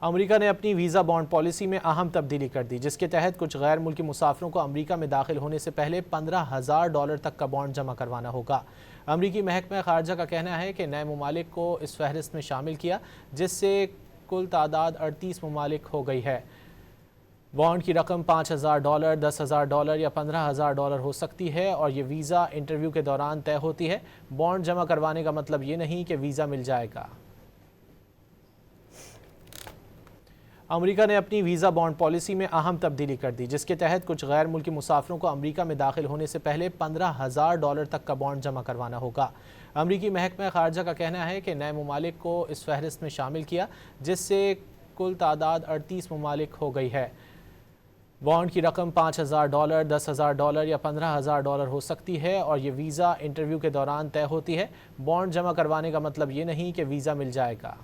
امریکہ نے اپنی visa bond policy میں اہم تبدیلی کر دی، جس کے تحت کچھ غیر ملکی مسافروں کو امریکہ میں داخل ہونے سے پہلے $15,000 تک کا بانڈ جمع کروانا ہوگا۔ امریکی محکمہ خارجہ کا کہنا ہے کہ نئے ممالک کو اس فہرست میں شامل کیا، جس سے کل تعداد 38 ممالک ہو گئی ہے۔ بانڈ کی رقم $5,000، $10,000 یا $15,000 ہو سکتی ہے اور یہ ویزا انٹرویو کے دوران طے ہوتی ہے۔ بانڈ جمع کروانے کا مطلب یہ نہیں کہ ویزا مل جائے گا۔ امریکہ نے اپنی ویزا بانڈ پالیسی میں اہم تبدیلی کر دی، جس کے تحت کچھ غیر ملکی مسافروں کو امریکہ میں داخل ہونے سے پہلے $15,000 تک کا بانڈ جمع کروانا ہوگا۔ امریکی محکمہ خارجہ کا کہنا ہے کہ نئے ممالک کو اس فہرست میں شامل کیا، جس سے کل تعداد 38 ممالک ہو گئی ہے۔ بانڈ کی رقم $5,000، $10,000 یا $15,000 ہو سکتی ہے اور یہ ویزا انٹرویو کے دوران طے ہوتی ہے۔ بانڈ جمع کروانے کا مطلب یہ نہیں کہ ویزا مل جائے گا۔